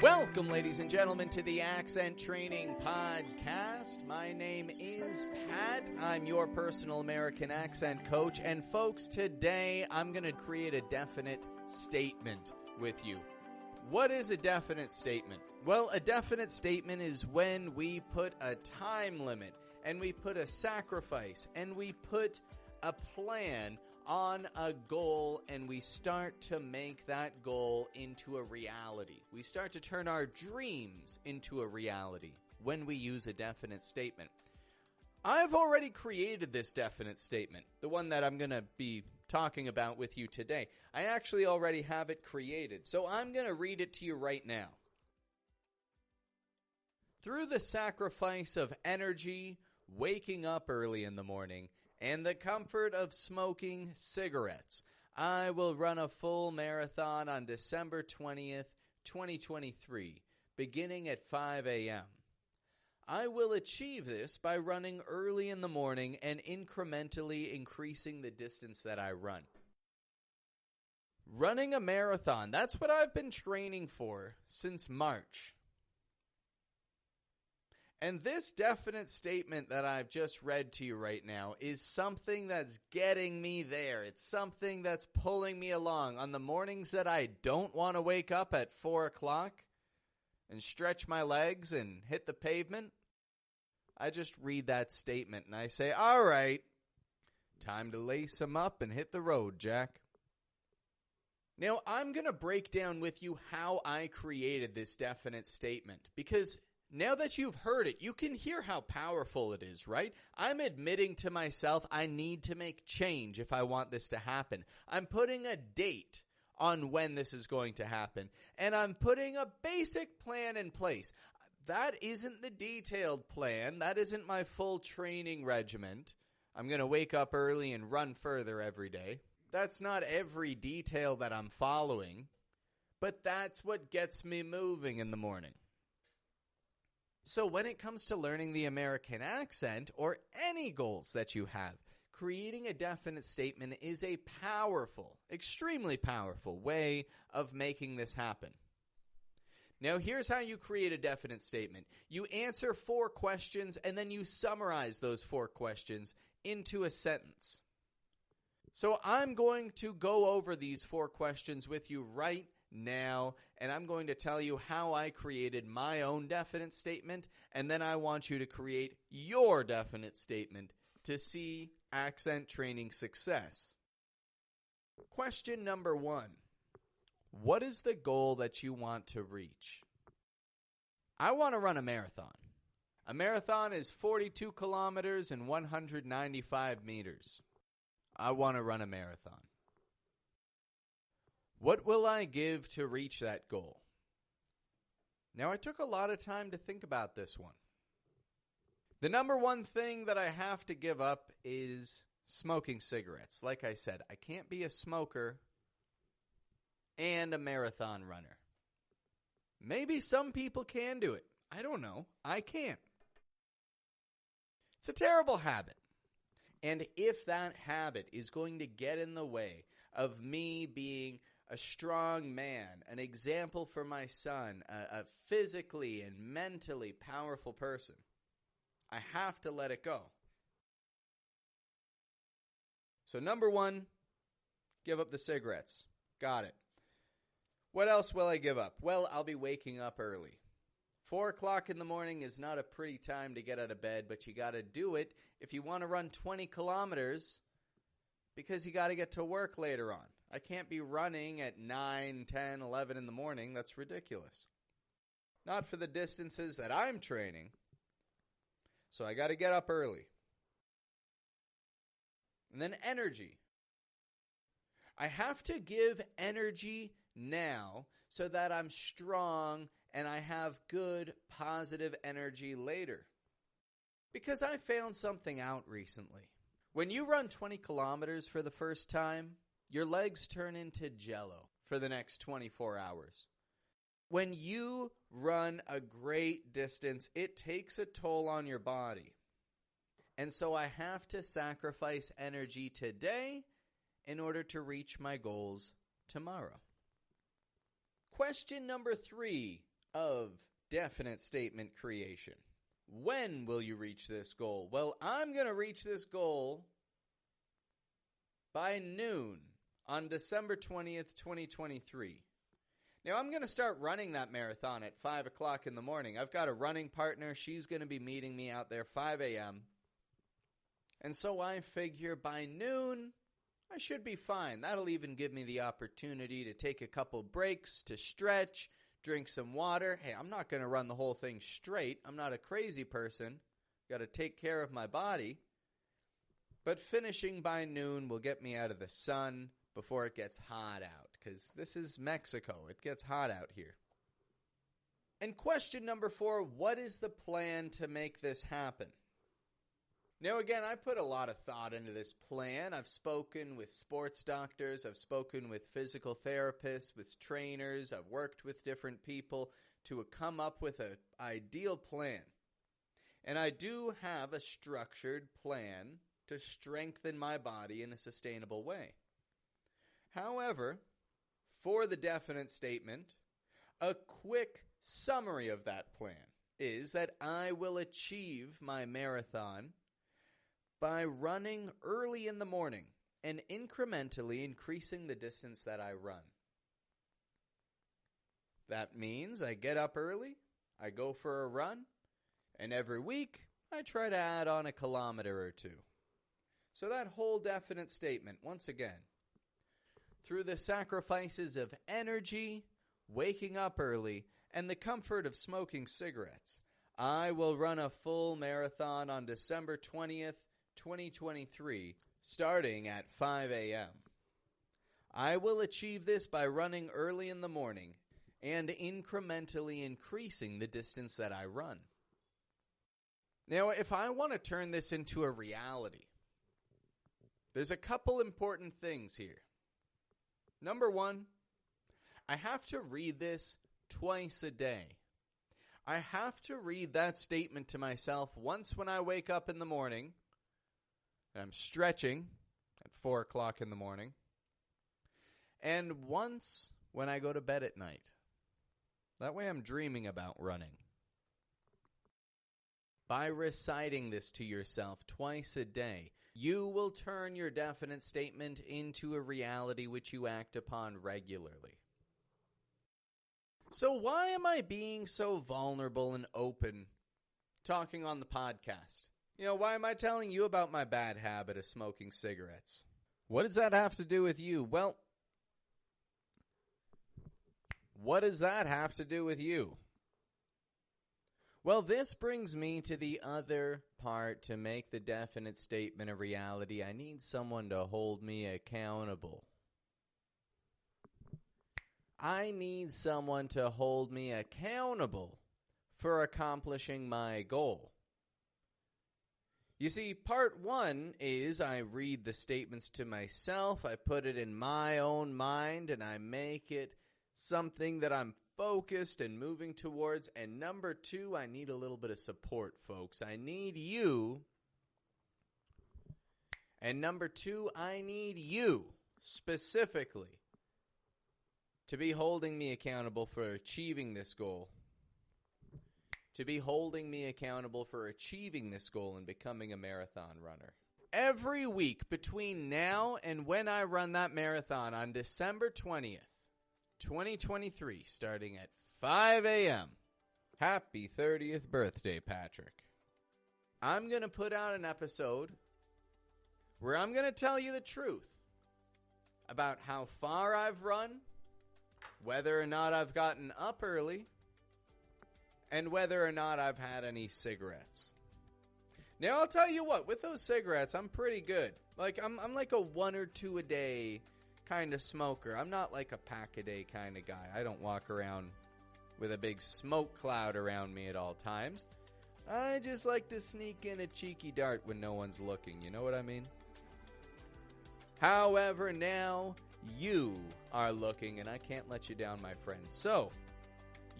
Welcome, ladies and gentlemen, to the Accent Training Podcast. My name is Pat. I'm your personal American accent coach. And folks, today I'm going to create a definite statement with you. What is a definite statement? Well, a definite statement is when we put a time limit and we put a sacrifice and we put a plan on a goal and we start to make that goal into a reality. We start to turn our dreams into a reality when we use a definite statement. I've already created this definite statement, the one that I'm going to be talking about with you today. I actually already have it created, so I'm going to read it to you right now. Through the sacrifice of energy, waking up early in the morning, and the comfort of smoking cigarettes, I will run a full marathon on December 20th, 2023, beginning at 5 a.m. I will achieve this by running early in the morning and incrementally increasing the distance that I run. Running a marathon, that's what I've been training for since March. And this definite statement that I've just read to you right now is something that's getting me there. It's something that's pulling me along. On the mornings that I don't want to wake up at 4 o'clock and stretch my legs and hit the pavement, I just read that statement and I say, all right, time to lace them up and hit the road, Jack. Now, I'm going to break down with you how I created this definite statement, because now that you've heard it, you can hear how powerful it is, right? I'm admitting to myself I need to make change if I want this to happen. I'm putting a date on when this is going to happen, and I'm putting a basic plan in place. That isn't the detailed plan. That isn't my full training regiment. I'm going to wake up early and run further every day. That's not every detail that I'm following, but that's what gets me moving in the morning. So when it comes to learning the American accent or any goals that you have, creating a definite statement is a powerful, extremely powerful way of making this happen. Now, here's how you create a definite statement. You answer 4 questions and then you summarize those 4 questions into a sentence. So I'm going to go over these 4 questions with you right now, and I'm going to tell you how I created my own definite statement, and then I want you to create your definite statement to see accent training success. Question number 1. What is the goal that you want to reach? I want to run a marathon. A marathon is 42 kilometers and 195 meters. I want to run a marathon. What will I give to reach that goal? Now, I took a lot of time to think about this one. The number one thing that I have to give up is smoking cigarettes. Like I said, I can't be a smoker and a marathon runner. Maybe some people can do it. I don't know. I can't. It's a terrible habit. And if that habit is going to get in the way of me being a strong man, an example for my son, a physically and mentally powerful person, I have to let it go. So number 1, give up the cigarettes. Got it. What else will I give up? Well, I'll be waking up early. 4 o'clock in the morning is not a pretty time to get out of bed, but you got to do it if you want to run 20 kilometers because you got to get to work later on. I can't be running at 9, 10, 11 in the morning. That's ridiculous. Not for the distances that I'm training. So I got to get up early. And then energy. I have to give energy now so that I'm strong and I have good, positive energy later. Because I found something out recently. When you run 20 kilometers for the first time, your legs turn into jello for the next 24 hours. When you run a great distance, it takes a toll on your body. And so I have to sacrifice energy today in order to reach my goals tomorrow. Question number 3. of definite statement creation. When will you reach this goal? Well, I'm going to reach this goal by noon on December 20th, 2023. Now, I'm going to start running that marathon at 5 o'clock in the morning. I've got a running partner. She's going to be meeting me out there 5 a.m. And so I figure by noon, I should be fine. That'll even give me the opportunity to take a couple breaks, to stretch, drink some water. Hey, I'm not going to run the whole thing straight. I'm not a crazy person. Got to take care of my body. But finishing by noon will get me out of the sun before it gets hot out, because this is Mexico. It gets hot out here. And question number 4, what is the plan to make this happen? Now, again, I put a lot of thought into this plan. I've spoken with sports doctors. I've spoken with physical therapists, with trainers. I've worked with different people to come up with an ideal plan. And I do have a structured plan to strengthen my body in a sustainable way. However, for the definite statement, a quick summary of that plan is that I will achieve my marathon by running early in the morning and incrementally increasing the distance that I run. That means I get up early, I go for a run, and every week I try to add on a kilometer or 2. So that whole definite statement, once again, through the sacrifices of energy, waking up early, and the comfort of smoking cigarettes, I will run a full marathon on December 20th, 2023, starting at 5 a.m. I will achieve this by running early in the morning and incrementally increasing the distance that I run. Now, if I want to turn this into a reality, there's a couple important things here. Number 1, I have to read this twice a day. I have to read that statement to myself once when I wake up in the morning, and I'm stretching at 4 o'clock in the morning, and once when I go to bed at night. That way I'm dreaming about running. By reciting this to yourself twice a day, you will turn your definite statement into a reality which you act upon regularly. So why am I being so vulnerable and open talking on the podcast? Why am I telling you about my bad habit of smoking cigarettes? What does that have to do with you? Well, what does that have to do with you? Well, this brings me to the other part. To make the definite statement a reality, I need someone to hold me accountable. I need someone to hold me accountable for accomplishing my goal. You see, part 1 is I read the statements to myself, I put it in my own mind, and I make it something that I'm focused and moving towards. And number 2, I need a little bit of support, folks. I need you. And number 2, I need you specifically to be holding me accountable for achieving this goal. To be holding me accountable for achieving this goal and becoming a marathon runner. Every week between now and when I run that marathon on December 20th, 2023, starting at 5 a.m. Happy 30th birthday, Patrick. I'm going to put out an episode where I'm going to tell you the truth about how far I've run, whether or not I've gotten up early, and whether or not I've had any cigarettes. Now, I'll tell you what, with those cigarettes, I'm pretty good. Like, I'm like a 1 or 2 a day kind of smoker. I'm not like a pack a day kind of guy. I don't walk around with a big smoke cloud around me at all times. I just like to sneak in a cheeky dart when no one's looking. You know what I mean? However, now you are looking, and I can't let you down, my friend. So,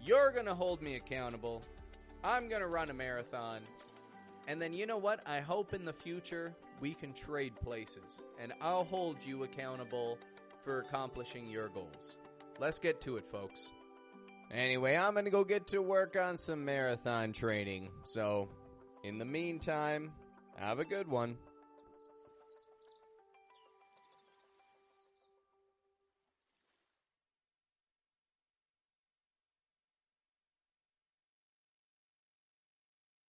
you're going to hold me accountable. I'm going to run a marathon. And then, you know what? I hope in the future we can trade places, and I'll hold you accountable for accomplishing your goals. Let's get to it, folks. Anyway, I'm going to go get to work on some marathon training. So, in the meantime, have a good one.